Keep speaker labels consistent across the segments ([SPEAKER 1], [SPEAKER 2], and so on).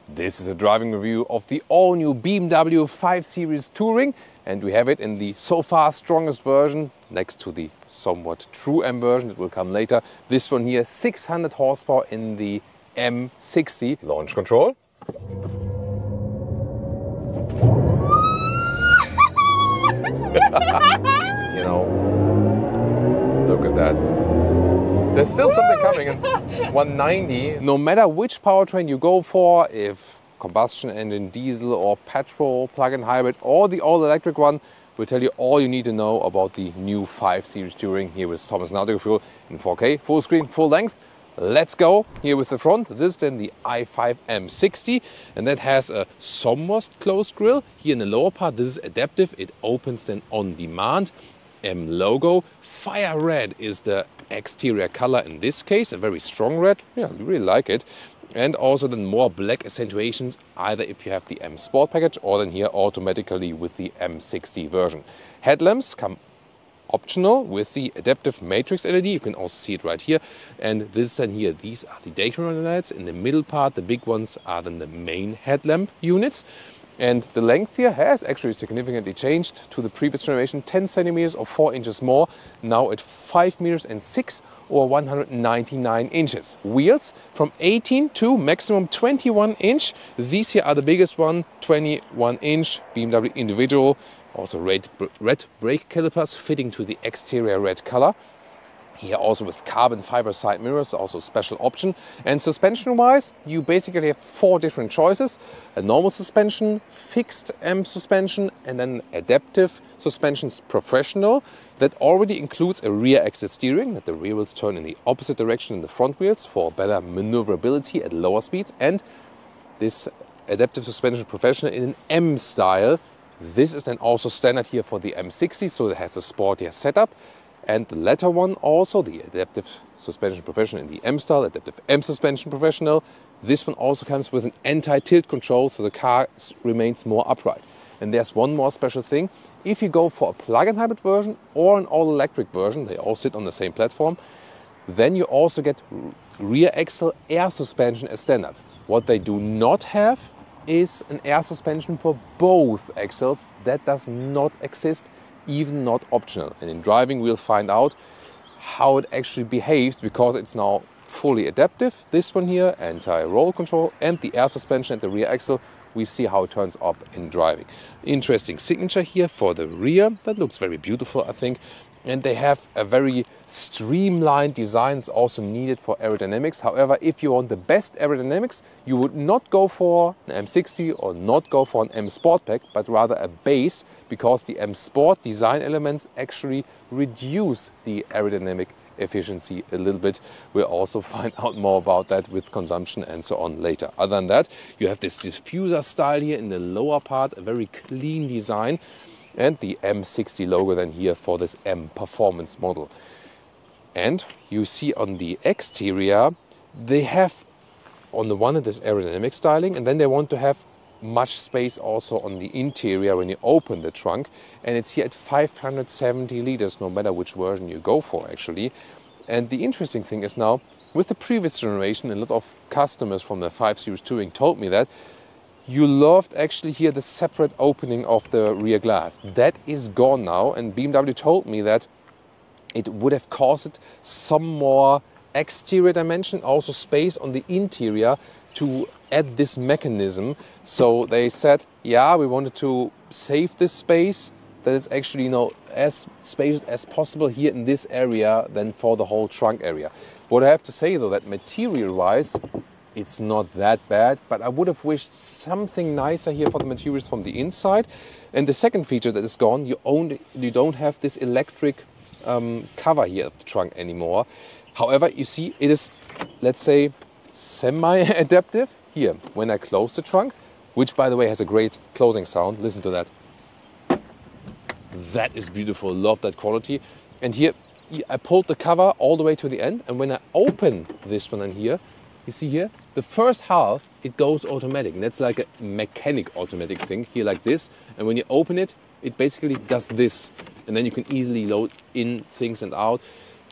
[SPEAKER 1] This is a driving review of the all-new BMW 5 Series Touring, and we have it in the so far strongest version next to the somewhat true M version that will come later. This one here, 600 horsepower in the M60. Launch control. You know, look at that. There's still something coming in 190. No matter which powertrain you go for, if combustion engine, diesel or petrol, plug-in hybrid or the all-electric one, will tell you all you need to know about the new 5 Series Touring here with Thomas Nautical in 4K, full screen, full length. Let's go. Here with the front, this is then the i5 M60, and that has a somewhat closed grille. Here in the lower part, this is adaptive. It opens then on demand. M logo. Fire red is the exterior color in this case, a very strong red. Yeah, I really like it. And also then more black accentuations, either if you have the M Sport package or then here automatically with the M60 version. Headlamps come optional with the adaptive matrix LED. You can also see it right here. And this then here, these are the daytime running lights. In the middle part, the big ones are then the main headlamp units. And the length here has actually significantly changed to the previous generation, 10 centimeters or 4 inches more, now at 5 meters and 6 or 199 inches. Wheels from 18 to maximum 21 inch. These here are the biggest one, 21 inch BMW individual. Also red brake calipers fitting to the exterior red color. Here also with carbon fiber side mirrors, also a special option. And suspension wise, you basically have 4 different choices. A normal suspension, fixed M suspension, and then adaptive suspensions professional. That already includes a rear axis steering, that the rear wheels turn in the opposite direction than the front wheels for better maneuverability at lower speeds. And this adaptive suspension professional in an M style. This is then also standard here for the M60, so it has a sportier setup. And the latter one also, the adaptive suspension professional in the M style, adaptive M suspension professional. This one also comes with an anti-tilt control, so the car remains more upright. And there's one more special thing. If you go for a plug-in hybrid version or an all-electric version, they all sit on the same platform, then you also get rear axle air suspension as standard. What they do not have is an air suspension for both axles. That does not exist, even not optional. And in driving we'll find out how it actually behaves, because it's now fully adaptive. This one here, anti-roll control, and the air suspension at the rear axle. We see how it turns up in driving. Interesting signature here for the rear. That looks very beautiful, I think. And they have a very streamlined design. It's also needed for aerodynamics. However, if you want the best aerodynamics, you would not go for an M60 or not go for an M Sport pack, but rather a base, because the M Sport design elements actually reduce the aerodynamic efficiency a little bit. We'll also find out more about that with consumption and so on later. Other than that, you have this diffuser style here in the lower part, a very clean design. And the M60 logo then here for this M performance model. And you see on the exterior, they have on the one hand this aerodynamic styling, and then they want to have much space also on the interior when you open the trunk. And it's here at 570 liters, no matter which version you go for actually. And the interesting thing is now, with the previous generation, a lot of customers from the 5 Series Touring told me that you loved actually here the separate opening of the rear glass. That is gone now, and BMW told me that it would have caused some more exterior dimension, also space on the interior to add this mechanism. So they said, yeah, we wanted to save this space, that it's actually, you know, as spacious as possible here in this area than for the whole trunk area. What I have to say though, that material-wise, it's not that bad, but I would have wished something nicer here for the materials from the inside. And the second feature that is gone, you don't have this electric cover here of the trunk anymore. However, you see it is, let's say, semi-adaptive here when I close the trunk, which by the way has a great closing sound. Listen to that. That is beautiful, love that quality. And here I pulled the cover all the way to the end, and when I open this one in here, you see here, the first half, it goes automatic. And that's like a mechanic automatic thing here like this. And when you open it, it basically does this. And then you can easily load in things and out.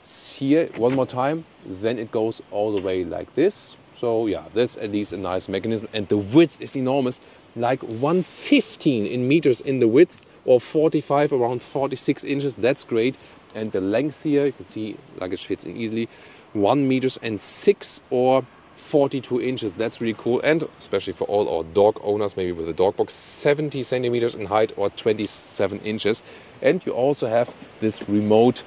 [SPEAKER 1] Here, one more time, then it goes all the way like this. So yeah, that's at least a nice mechanism. And the width is enormous, like 115 in meters in the width, or 45, around 46 inches. That's great. And the length here, you can see luggage fits in easily, 1 meters and 6 or 42 inches. That's really cool. And especially for all our dog owners, maybe with a dog box, 70 centimeters in height or 27 inches. And you also have this remote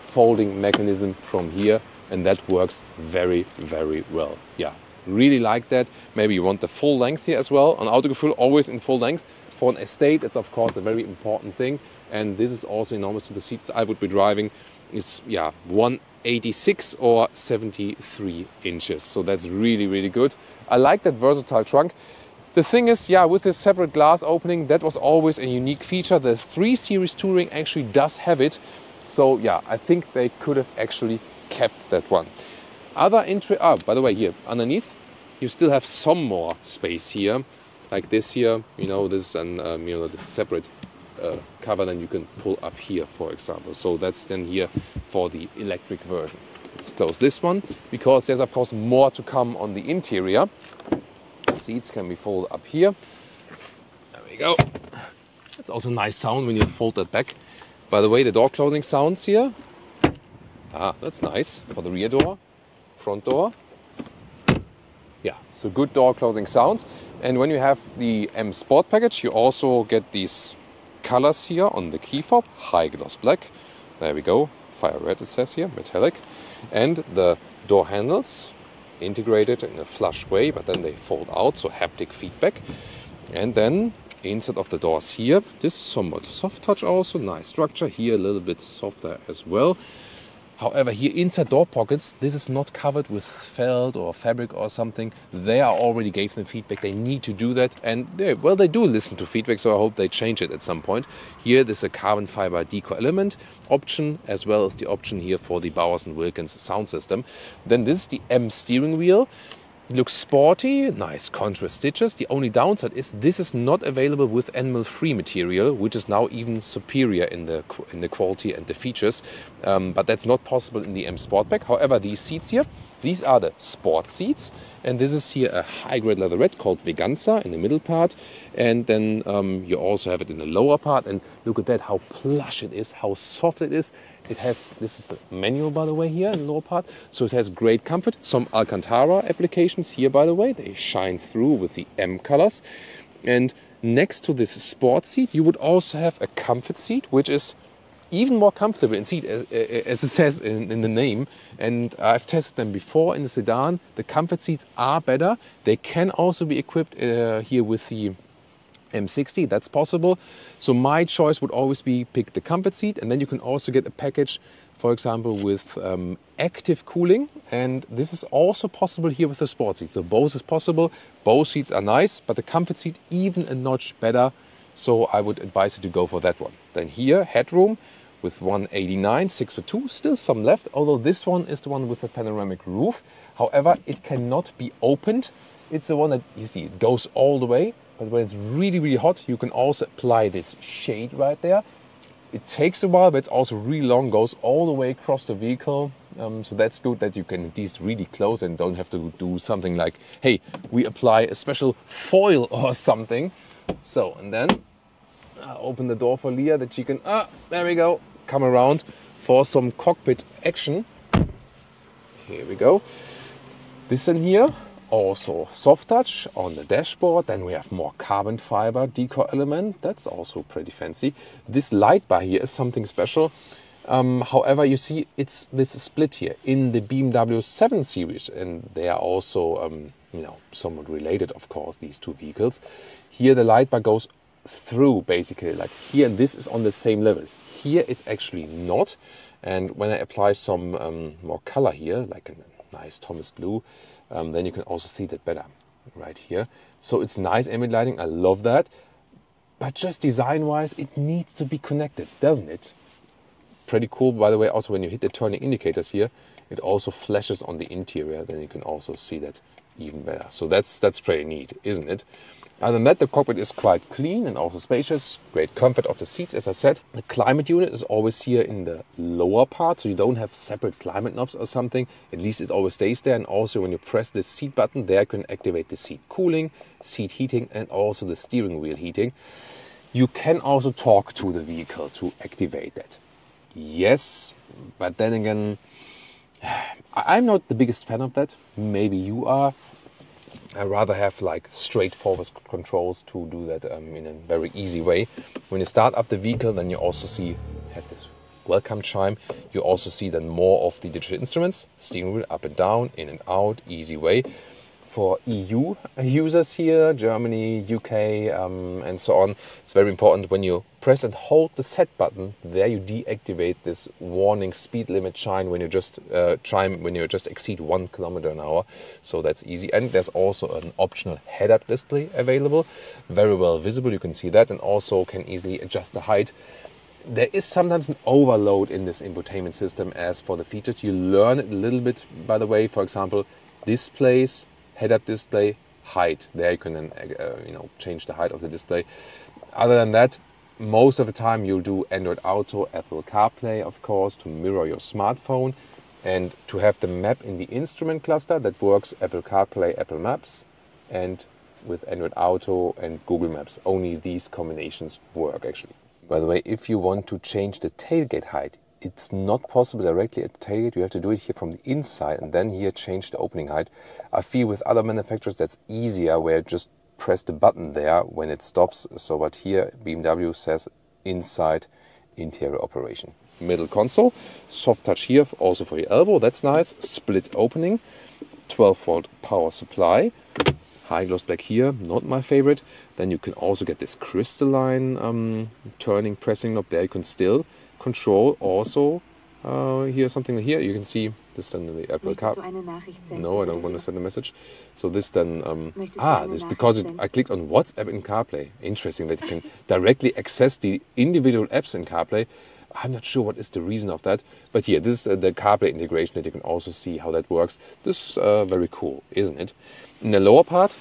[SPEAKER 1] folding mechanism from here, and that works very, very well. Yeah, really like that. Maybe you want the full length here as well. On Autogefühl, always in full length. For an estate, that's of course a very important thing. And this is also enormous to the seats I would be driving. Is 186 or 73 inches. So that's really, really good. I like that versatile trunk. The thing is, with this separate glass opening, that was always a unique feature. The 3 Series Touring actually does have it. So I think they could have actually kept that one. By the way, here underneath, you still have some more space here, like this here. This is an this separate cover, then you can pull up here, for example. So that's then here for the electric version. Let's close this one, because there's of course more to come on the interior. Seats can be folded up here. There we go. That's also a nice sound when you fold that back. By the way, the door closing sounds here. That's nice for the rear door, front door. So good door closing sounds. And when you have the M Sport package, you also get these colors here on the key fob. High gloss black. There we go. Fire red it says here, metallic. And the door handles integrated in a flush way, but then they fold out, so haptic feedback. And then inside of the doors here, this is somewhat soft touch also. Nice structure. Here a little bit softer as well. However, here inside door pockets, this is not covered with felt or fabric or something. They already gave them feedback. They need to do that. And they do listen to feedback, so I hope they change it at some point. Here, there's a carbon fiber decor element option, as well as the option here for the Bowers & Wilkins sound system. Then this is the M steering wheel. It looks sporty, nice contrast stitches. The only downside is this is not available with animal-free material, which is now even superior in the quality and the features. But that's not possible in the M Sport pack. However, these seats here, these are the sport seats. And this is here a high-grade leatherette called Veganza in the middle part. And then you also have it in the lower part. And look at that, how plush it is, how soft it is. This is the manual, by the way, here in the lower part. So it has great comfort. Some Alcantara applications here, by the way. They shine through with the M colors. And next to this sport seat, you would also have a comfort seat, which is even more comfortable in seat, as it says in the name. And I've tested them before in the sedan. The comfort seats are better. They can also be equipped here with the M60, that's possible. So my choice would always be pick the comfort seat, and then you can also get a package, for example, with active cooling. And this is also possible here with the sport seat. So both is possible. Both seats are nice, but the comfort seat even a notch better. So I would advise you to go for that one. Then here, headroom with 189, 6'2", still some left. Although this one is the one with the panoramic roof. However, it cannot be opened. It's the one that you see, it goes all the way. But when it's really, really hot, you can also apply this shade right there. It takes a while, but it's also really long, goes all the way across the vehicle. So that's good that you can at least really close and don't have to do something like, hey, we apply a special foil or something. So, and then I'll open the door for Leah that she can, there we go, come around for some cockpit action. Here we go. This in here. Also soft touch on the dashboard. Then we have more carbon fiber decor element. That's also pretty fancy. This light bar here is something special. However, you see it's this split here in the BMW 7 Series, and they are also somewhat related, of course, these two vehicles. Here the light bar goes through basically, like here, and this is on the same level. Here it's actually not. And when I apply some more color here, like a nice Thomas blue, then you can also see that better right here. So it's nice ambient lighting, I love that. But just design-wise, it needs to be connected, doesn't it? Pretty cool, by the way, also when you hit the turning indicators here, it also flashes on the interior. Then you can also see that even better. So that's pretty neat, isn't it? Other than that, the cockpit is quite clean and also spacious. Great comfort of the seats, as I said. The climate unit is always here in the lower part, so you don't have separate climate knobs or something. At least it always stays there. And also when you press the seat button, there you can activate the seat cooling, seat heating, and also the steering wheel heating. You can also talk to the vehicle to activate that. Yes, but then again, I'm not the biggest fan of that. Maybe you are. I rather have like straightforward controls to do that in a very easy way. When you start up the vehicle, then you also have this welcome chime. You also see then more of the digital instruments, steering wheel up and down, in and out, easy way. For EU users here, Germany, UK, and so on, it's very important when you press and hold the set button, there you deactivate this warning speed limit chime when you just exceed 1 km/h. So that's easy. And there's also an optional head-up display available, very well visible. You can see that, and also can easily adjust the height. There is sometimes an overload in this infotainment system as for the features. You learn it a little bit, by the way. For example, displays, head-up display, height. There you can then change the height of the display. Other than that, most of the time you'll do Android Auto, Apple CarPlay, of course, to mirror your smartphone, and to have the map in the instrument cluster that works Apple CarPlay, Apple Maps, and with Android Auto and Google Maps. Only these combinations work, actually. By the way, if you want to change the tailgate height, it's not possible directly at the tailgate. You have to do it here from the inside and then here change the opening height. I feel with other manufacturers that's easier, where you just press the button there when it stops. So but here BMW says inside interior operation. Middle console, soft touch here also for your elbow. That's nice. Split opening, 12-volt power supply. High gloss black here, not my favorite. Then you can also get this crystalline turning pressing knob. There you can still control also here something here. You can see this then in the Apple Car. No, I don't want to send a message. So this then this because I clicked on WhatsApp in CarPlay. Interesting that you can directly access the individual apps in CarPlay. I'm not sure what is the reason of that, but yeah, this is the CarPlay integration that you can also see how that works. This is very cool, isn't it? In the lower part,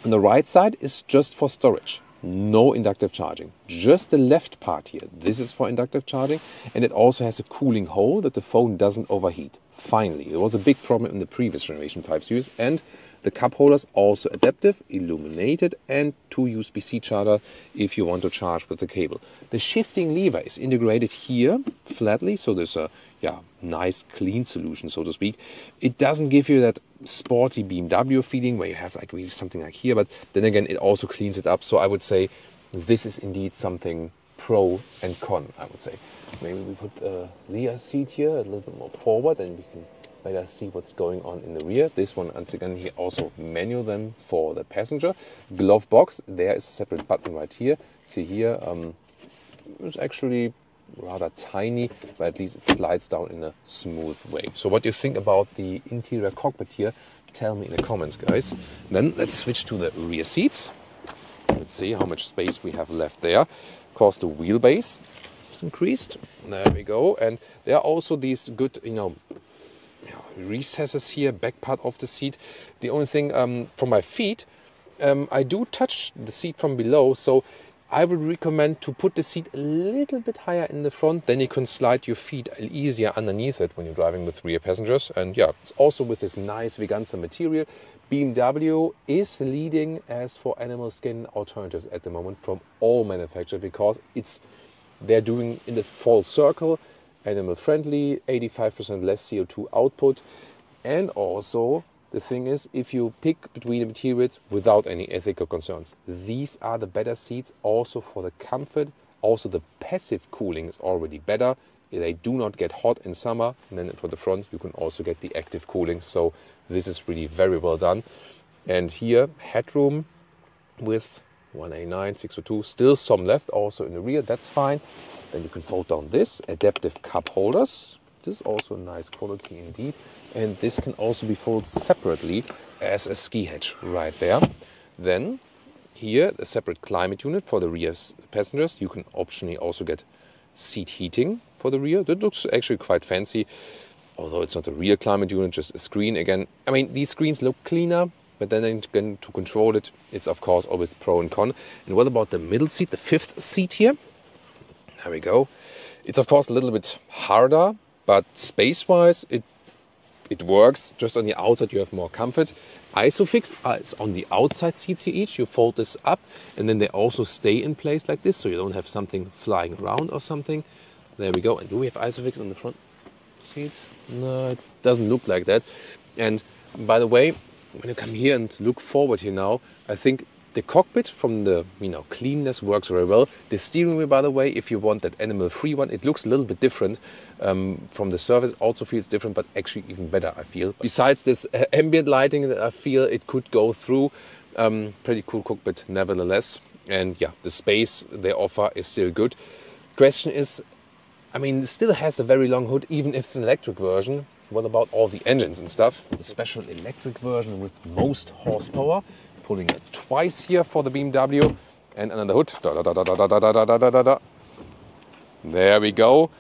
[SPEAKER 1] on the right side, is just for storage. No inductive charging. Just the left part here. This is for inductive charging, and it also has a cooling hole that the phone doesn't overheat. Finally, it was a big problem in the previous generation 5 Series, and the cup holders also adaptive, illuminated, and 2 USB-C charger if you want to charge with the cable. The shifting lever is integrated here flatly, so there's a nice clean solution, so to speak. It doesn't give you that sporty BMW feeling where you have like really something like here, but then again it also cleans it up. So I would say this is indeed something pro and con, I would say. Maybe we put a rear seat here a little bit more forward and we can better see what's going on in the rear. This one, once again, here also manual then for the passenger. Glove box, there is a separate button right here. See here, it's actually rather tiny, but at least it slides down in a smooth way. So what do you think about the interior cockpit here? Tell me in the comments, guys. Then let's switch to the rear seats. Let's see how much space we have left there. Of course, the wheelbase is increased. There we go. And there are also these good, recesses here, back part of the seat. The only thing for my feet, I do touch the seat from below, so I would recommend to put the seat a little bit higher in the front, then you can slide your feet easier underneath it when you're driving with rear passengers. And yeah, it's also with this nice Veganza material. BMW is leading as for animal skin alternatives at the moment from all manufacturers, because they're doing in the full circle, animal friendly, 85% less CO2 output, and also the thing is, if you pick between the materials without any ethical concerns, these are the better seats also for the comfort. Also the passive cooling is already better. They do not get hot in summer. And then for the front, you can also get the active cooling. So this is really very well done. And here, headroom with 189, 602, still some left also in the rear. That's fine. Then you can fold down this, adaptive cup holders. This is also a nice quality indeed. And this can also be folded separately as a ski hatch right there. Then here, a separate climate unit for the rear passengers. You can optionally also get seat heating for the rear. That looks actually quite fancy. although it's not a real climate unit, just a screen again. I mean, these screens look cleaner, but then again, to control it, it's of course always pro and con. And what about the middle seat, the fifth seat here? There we go. It's of course a little bit harder, but space-wise, it works. Just on the outside, you have more comfort. Isofix is on the outside seats here each. You fold this up, and then they also stay in place like this, so you don't have something flying around or something. There we go. And do we have Isofix on the front seats? No, it doesn't look like that. And by the way, when you come here and look forward here now, I think the cockpit from the cleanness works very well. The steering wheel, by the way, if you want that animal-free one, it looks a little bit different from the surface. Also feels different, but actually even better, I feel. Besides this ambient lighting that I feel it could go through, pretty cool cockpit nevertheless. And yeah, the space they offer is still good. Question is, I mean, it still has a very long hood, even if it's an electric version. What about all the engines and stuff? The special electric version with most horsepower. Pulling it twice here for the BMW, and another hood. There we go.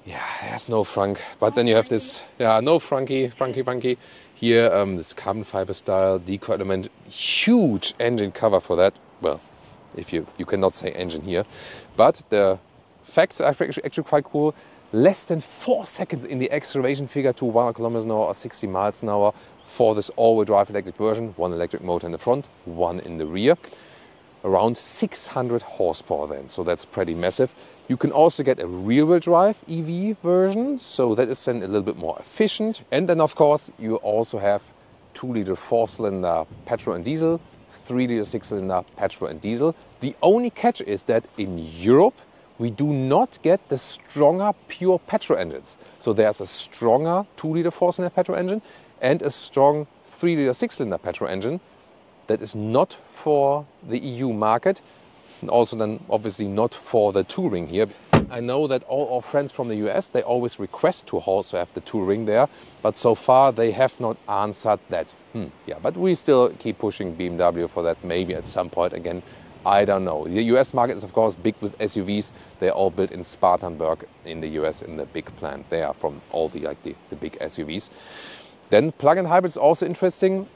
[SPEAKER 1] Yeah, there's no frunk, but then you have this, no frunky. Here, this carbon fiber style deco element, huge engine cover for that. Well, if you cannot say engine here, but the facts are actually quite cool. Less than 4 seconds in the acceleration figure to 100 kilometers an hour or 60 miles an hour for this all-wheel drive electric version. One electric motor in the front, one in the rear. Around 600 horsepower then, so that's pretty massive. You can also get a rear-wheel drive EV version, so that is then a little bit more efficient. And then of course you also have 2-liter 4-cylinder petrol and diesel, 3-liter 6-cylinder petrol and diesel. The only catch is that in Europe we do not get the stronger pure petrol engines. So there's a stronger 2-liter 4-cylinder petrol engine and a strong 3-liter 6-cylinder petrol engine that is not for the EU market, and also then obviously not for the touring here. I know that all our friends from the US, they always request to also have the touring there, but so far they have not answered that. Yeah, but we still keep pushing BMW for that, maybe at some point again. I don't know. The US market is of course big with SUVs. They're all built in Spartanburg in the US in the big plant. They are from all the big SUVs. Then plug-in hybrid is also interesting.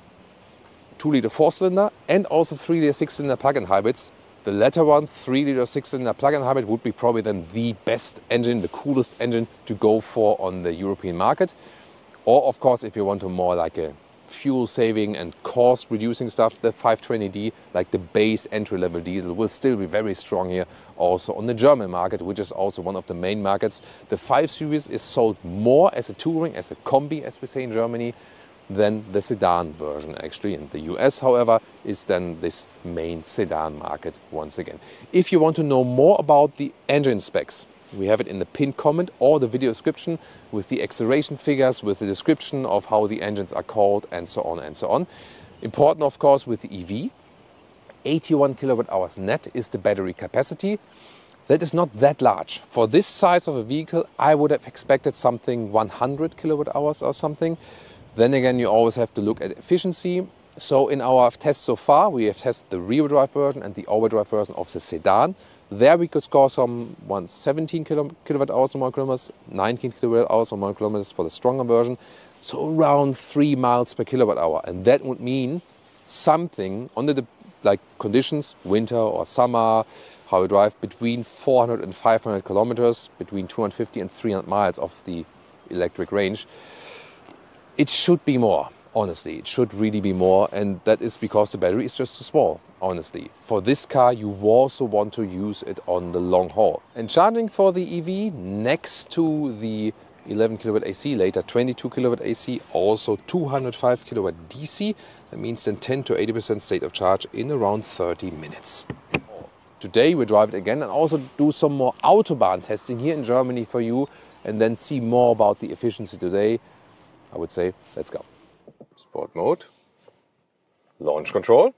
[SPEAKER 1] 2-liter 4-cylinder and also 3-liter 6-cylinder plug-in hybrids. The latter one, 3-liter 6-cylinder plug-in hybrid, would be probably then the best engine, the coolest engine to go for on the European market. Or of course, if you want to more like a fuel saving and cost reducing stuff, the 520D, like the base entry-level diesel, will still be very strong here also on the German market, which is also one of the main markets. The 5 Series is sold more as a touring, as a combi, as we say in Germany, than the sedan version actually. And the US, however, is then this main sedan market once again. If you want to know more about the engine specs, we have it in the pinned comment or the video description with the acceleration figures, with the description of how the engines are called, and so on and so on. Important, of course, with the EV, 81 kilowatt hours net is the battery capacity. That is not that large. For this size of a vehicle, I would have expected something 100 kilowatt hours or something. Then again, you always have to look at efficiency. So in our tests so far, we have tested the rear drive version and the all-wheel drive version of the sedan. There we could score some 17 kilowatt hours or more kilometers, 19 kilowatt hours or more kilometers for the stronger version. So around 3 miles per kilowatt hour. And that would mean something under the conditions, winter or summer, how you drive between 400 and 500 kilometers, between 250 and 300 miles of the electric range. It should be more. Honestly, it should really be more, and that is because the battery is just too small, honestly. For this car, you also want to use it on the long haul. And charging for the EV next to the 11 kilowatt AC, later 22 kilowatt AC, also 205 kilowatt DC. That means then 10 to 80% state of charge in around 30 minutes. Today we drive it again and also do some more Autobahn testing here in Germany for you, and then see more about the efficiency today. I would say, let's go. Sport mode, launch control.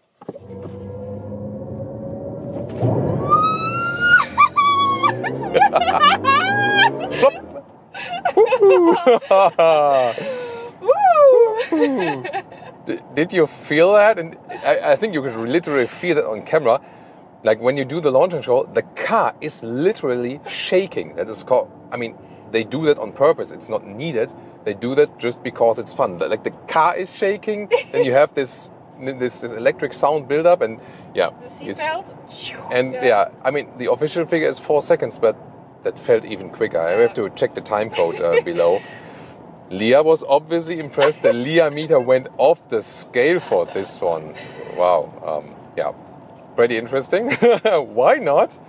[SPEAKER 1] Did you feel that? And I think you could literally feel that on camera. Like when you do the launch control, the car is literally shaking. That is called, I mean, they do that on purpose. It's not needed. they do that just because it's fun. Like the car is shaking, and you have this electric sound build up, and yeah.
[SPEAKER 2] The seatbelt.
[SPEAKER 1] And yeah, I mean the official figure is 4 seconds, but that felt even quicker. I have to check the time code below. Leah was obviously impressed. The Leah meter went off the scale for this one. Wow. Yeah, pretty interesting. Why not?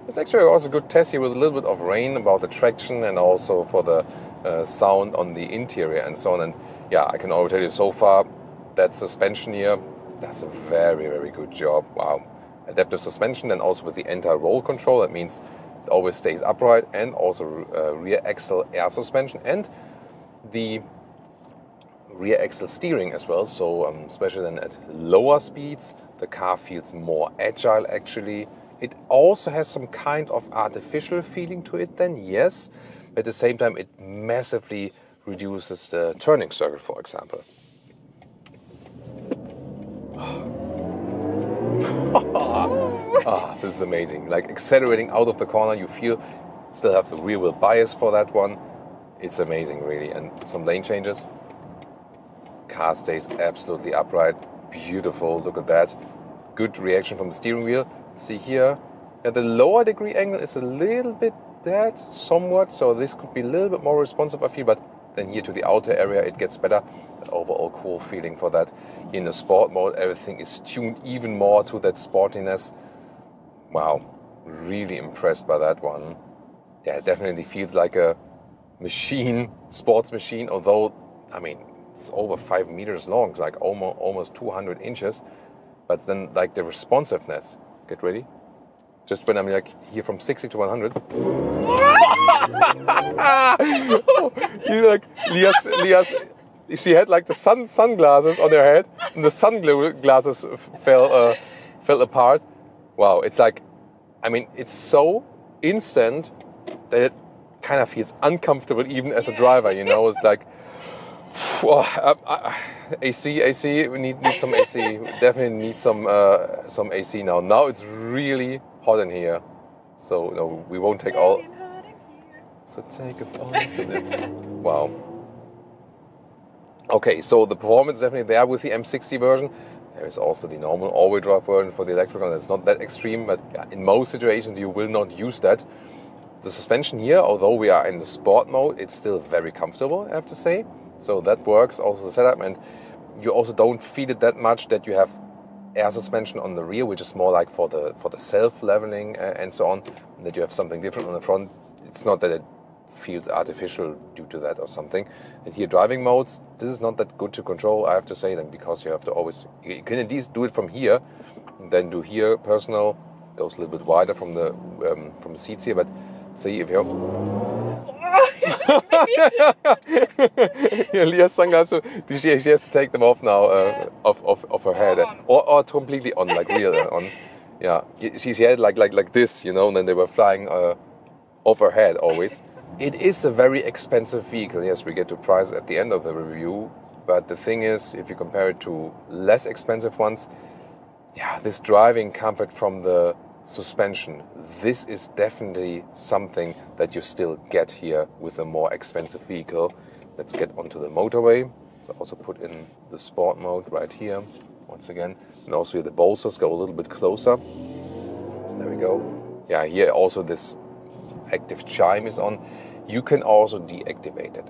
[SPEAKER 1] It's actually also a good test here with a little bit of rain about the traction and also for the sound on the interior and so on. And yeah, I can already tell you so far that suspension here does a very, very good job. Wow. Adaptive suspension, and also with the anti-roll control. That means it always stays upright, and also rear axle air suspension and the rear axle steering as well. So especially then at lower speeds, the car feels more agile actually. It also has some kind of artificial feeling to it then, yes. But at the same time, it massively reduces the turning circle, for example. This is amazing. Like accelerating out of the corner, you feel still have the rear wheel bias for that one. It's amazing, really. And some lane changes. Car stays absolutely upright. Beautiful. Look at that. Good reaction from the steering wheel. See here, yeah, the lower degree angle is a little bit dead, somewhat. So this could be a little bit more responsive, I feel. But then here to the outer area, it gets better. But overall, cool feeling for that. Here in the sport mode, everything is tuned even more to that sportiness. Wow, really impressed by that one. Yeah, it definitely feels like a machine, sports machine, although, I mean, it's over 5 meters long, like almost 200 inches. But then, like, the responsiveness, get ready? Just when I'm like here from 60 to 100. You like, Leah's, she had like the sunglasses on her head, and the sunglasses fell apart. Wow, it's like, I mean, it's so instant that it kind of feels uncomfortable even as a driver, you know. It's like, AC, we need some AC. We definitely need some AC now. Now it's really hot in here, so no, we won't take all. So take a photo. Wow. Okay, so the performance is definitely there with the M60 version. There is also the normal all-wheel drive version for the electric one. It's not that extreme, but yeah, in most situations you will not use that. The suspension here, although we are in the sport mode, it's still very comfortable, I have to say. So that works, also the setup, and you also don't feel it that much that you have air suspension on the rear, which is more like for the self-leveling and so on, and that you have something different on the front. It's not that it feels artificial due to that or something. And here driving modes, this is not that good to control, I have to say, then, because you have to always, you can at least do it from here, and then do here personal, goes a little bit wider from the seats here, but see if you're yeah, Leah's sunglasses, she has to take them off now, off her head, or completely on, like real on. Yeah, she had like this, you know, and then they were flying off her head always. It is a very expensive vehicle. Yes, we get to price at the end of the review, but the thing is, if you compare it to less expensive ones, yeah, this driving comfort from the suspension, this is definitely something that you still get here with a more expensive vehicle. Let's get onto the motorway. So also put in the sport mode right here once again, and also here the bolsters go a little bit closer. There we go. Yeah, here also this active chime is on. You can also deactivate it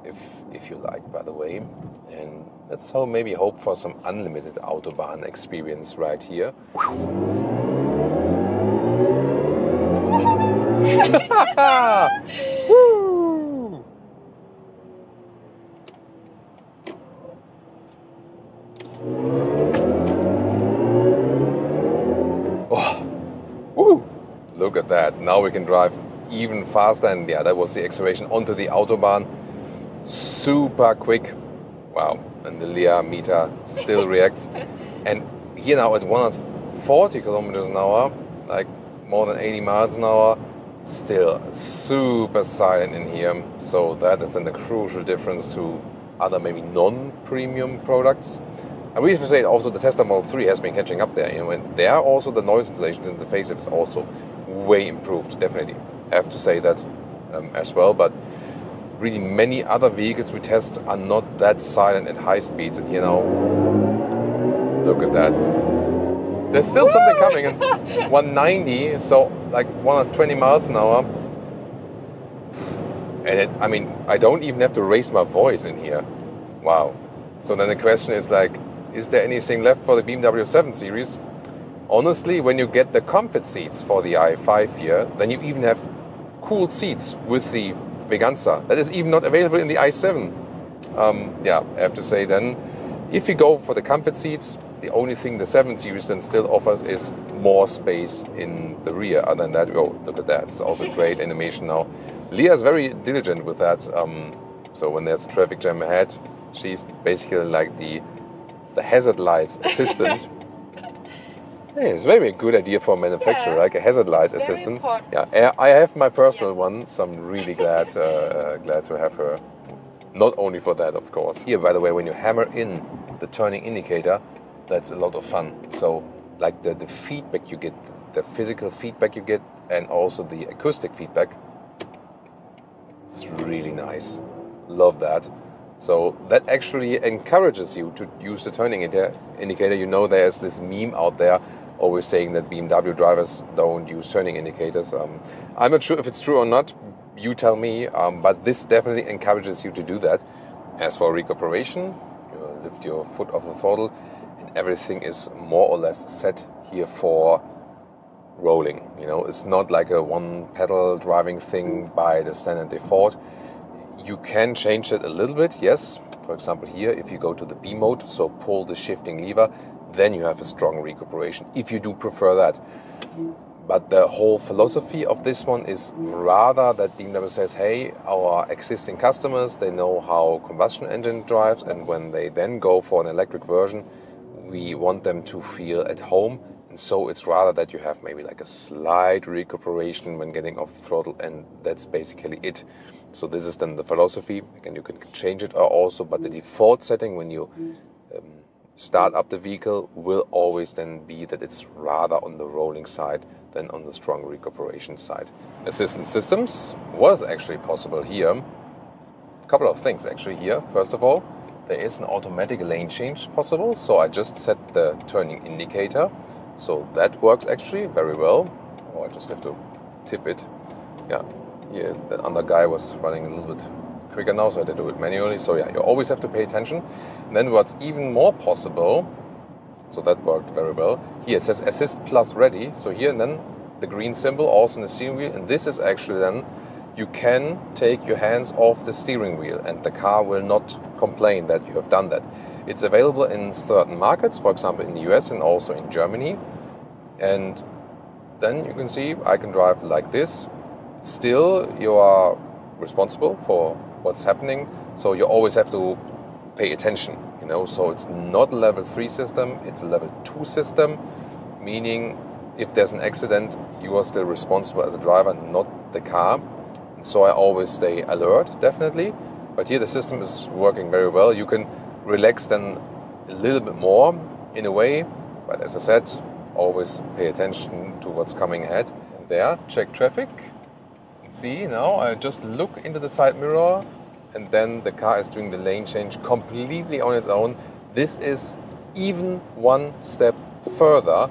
[SPEAKER 1] if you like, by the way. And let's maybe hope for some unlimited Autobahn experience right here. Woo! Oh, woo! Look at that. Now we can drive even faster, and yeah, that was the acceleration onto the Autobahn. Super quick. Wow. And the Leah meter still reacts. And here now at 140 kilometers an hour, like more than 80 miles an hour, still super silent in here. So that is then the crucial difference to other maybe non-premium products. And we have to say also the Tesla Model 3 has been catching up there. You know, and there also the noise insulation since the facelift is also way improved, definitely. I have to say that as well. But really many other vehicles we test are not that silent at high speeds. And you know, look at that. There's still something coming in 190, so like 120 miles an hour. And I mean, I don't even have to raise my voice in here. Wow. So then the question is like, is there anything left for the BMW 7 Series? Honestly, when you get the comfort seats for the i5 here, then you even have cooled seats with the Veganza. That is even not available in the i7. Yeah, I have to say then, if you go for the comfort seats, the only thing the 7 Series then still offers is more space in the rear. Other than that, oh, look at that. It's also great animation now. Leah is very diligent with that. So when there's a traffic jam ahead, she's basically like the hazard lights assistant. Hey, it's maybe a good idea for a manufacturer, like a hazard light assistant. Yeah, I have my personal one, so I'm really glad to have her. Not only for that, of course. Here, by the way, when you hammer in the turning indicator, that's a lot of fun. So, like the feedback you get, the physical feedback you get, and also the acoustic feedback, it's really nice. Love that. So that actually encourages you to use the turning indicator. You know, there's this meme out there always saying that BMW drivers don't use turning indicators. I'm not sure if it's true or not. You tell me. But this definitely encourages you to do that. As for recuperation, you lift your foot off the throttle, and everything is more or less set here for rolling. You know, it's not like a one-pedal driving thing by the standard default. You can change it a little bit, yes. For example, here, if you go to the B mode, so pull the shifting lever, then you have a strong recuperation, if you do prefer that. But the whole philosophy of this one is rather that BMW says, hey, our existing customers, they know how combustion engine drives, and when they then go for an electric version, we want them to feel at home. And so it's rather that you have maybe like a slight recuperation when getting off throttle, and that's basically it. So this is then the philosophy. Again, you can change it also, but the default setting when you start up the vehicle will always then be that it's rather on the rolling side than on the strong recuperation side. Assistance systems, what is actually possible here? A couple of things actually here. First of all, there is an automatic lane change possible. So I just set the turning indicator. So that works actually very well. Oh, I just have to tip it. Yeah, here the other guy was running a little bit quicker now, so I had to do it manually. So yeah, you always have to pay attention. And then what's even more possible, so that worked very well. Here it says Assist Plus Ready. So here and then the green symbol also in the steering wheel. And this is actually then, you can take your hands off the steering wheel and the car will not complain that you have done that. It's available in certain markets, for example in the US and also in Germany. And then you can see I can drive like this. Still, you are responsible for what's happening, so you always have to pay attention, you know. So it's not a level 3 system, it's a level 2 system, meaning if there's an accident, you are still responsible as a driver, not the car. And so I always stay alert, definitely. But here the system is working very well. You can relax then a little bit more in a way, but as I said, always pay attention to what's coming ahead. And there, check traffic. See, now I just look into the side mirror and then the car is doing the lane change completely on its own. This is even one step further.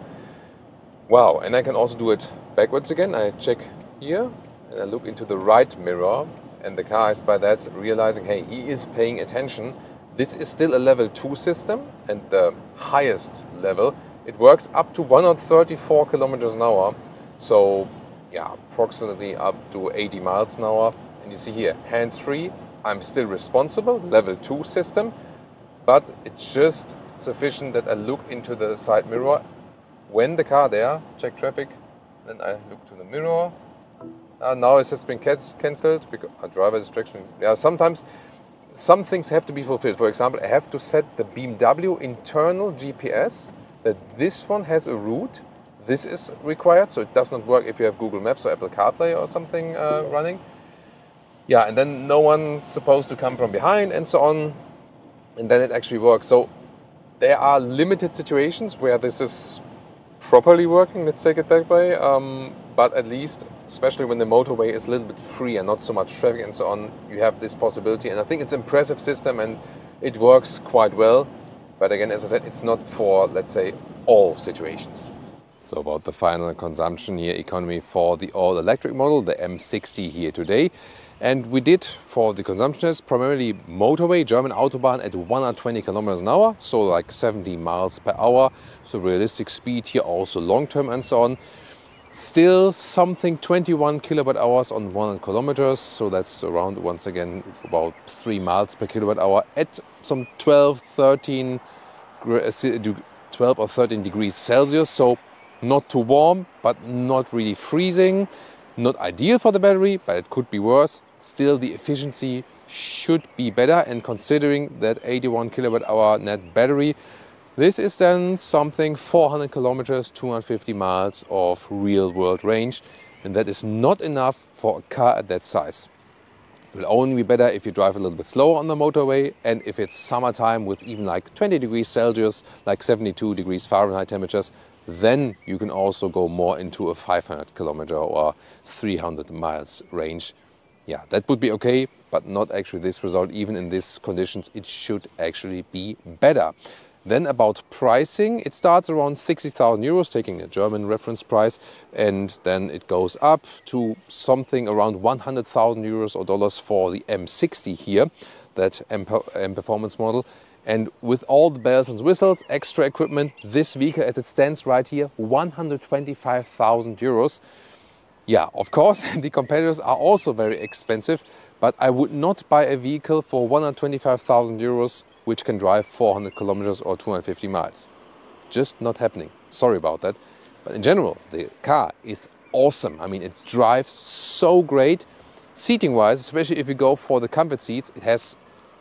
[SPEAKER 1] Wow, and I can also do it backwards again. I check here and I look into the right mirror and the car is by that realizing, hey, he is paying attention. This is still a level 2 system, and the highest level, it works up to 134 kilometers an hour. So yeah, approximately up to 80 miles an hour. And you see here, hands-free, I'm still responsible, level 2 system, but it's just sufficient that I look into the side mirror when the car there, check traffic, then I look to the mirror. Now it has been cancelled because driver distraction. Yeah, sometimes some things have to be fulfilled. For example, I have to set the BMW internal GPS that this one has a route. This is required, so it does not work if you have Google Maps or Apple CarPlay or something running. Yeah, and then no one's supposed to come from behind and so on, and then it actually works. So there are limited situations where this is properly working, let's take it that way, but at least, especially when the motorway is a little bit free and not so much traffic and so on, you have this possibility, and I think it's an impressive system and it works quite well. But again, as I said, it's not for, let's say, all situations. So about the final consumption here, economy for the all-electric model, the M60 here today. And we did, for the consumption test, primarily motorway, German Autobahn at 120 kilometers an hour, so like 70 miles per hour. So realistic speed here, also long-term and so on. Still something 21 kilowatt hours on 100 kilometers, so that's around, once again, about 3 miles per kilowatt hour at some 12 or 13 degrees Celsius. So not too warm, but not really freezing. Not ideal for the battery, but it could be worse. Still, the efficiency should be better, and considering that 81 kilowatt hour net battery, this is then something 400 kilometers, 250 miles of real world range, and that is not enough for a car at that size. It will only be better if you drive a little bit slower on the motorway, and if it's summertime with even like 20 degrees Celsius, like 72 degrees Fahrenheit temperatures, then you can also go more into a 500 kilometer or 300 miles range. Yeah, that would be okay, but not actually this result. Even in these conditions, it should actually be better. Then about pricing, it starts around 60,000 euros, taking a German reference price, and then it goes up to something around 100,000 euros or dollars for the M60 here, that M Performance model. And with all the bells and whistles, extra equipment, this vehicle as it stands right here, 125,000 euros. Yeah, of course, the competitors are also very expensive, but I would not buy a vehicle for 125,000 euros which can drive 400 kilometers or 250 miles. Just not happening. Sorry about that. But in general, the car is awesome. I mean, it drives so great. Seating-wise, especially if you go for the comfort seats, it has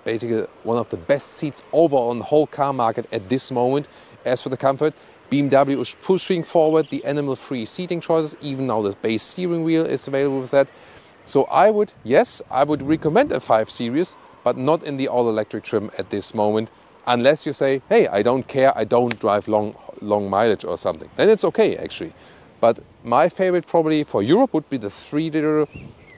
[SPEAKER 1] basically one of the best seats overall on the whole car market at this moment. As for the comfort, BMW is pushing forward the animal-free seating choices. Even now the base steering wheel is available with that. So I would recommend a 5 Series, but not in the all-electric trim at this moment, unless you say, hey, I don't care, I don't drive long mileage or something. Then it's okay, actually. But my favorite probably for Europe would be the 3-liter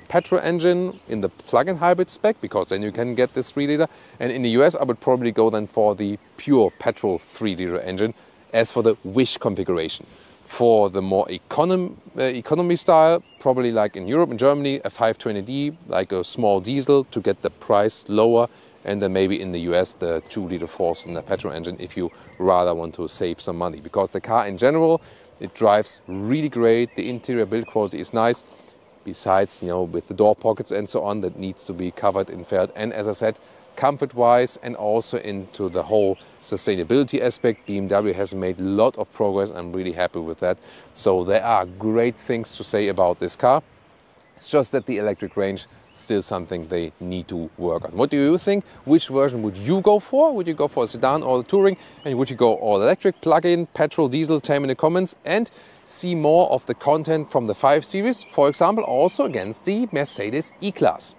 [SPEAKER 1] petrol engine in the plug-in hybrid spec, because then you can get this 3-liter. And in the US, I would probably go then for the pure petrol 3-liter engine, as for the Wish configuration. For the more economy style, probably like in Europe and Germany, a 520D, like a small diesel to get the price lower, and then maybe in the US the 2-liter 4-cylinder petrol engine if you rather want to save some money. Because the car in general, it drives really great, the interior build quality is nice, besides, you know, with the door pockets and so on, that needs to be covered in felt. And as I said, comfort-wise and also into the whole sustainability aspect, BMW has made a lot of progress. I'm really happy with that. So there are great things to say about this car. It's just that the electric range is still something they need to work on. What do you think? Which version would you go for? Would you go for a sedan or a touring? And would you go all electric, plug-in, petrol, diesel? Tell me in the comments, and see more of the content from the 5 Series, for example, also against the Mercedes E-Class.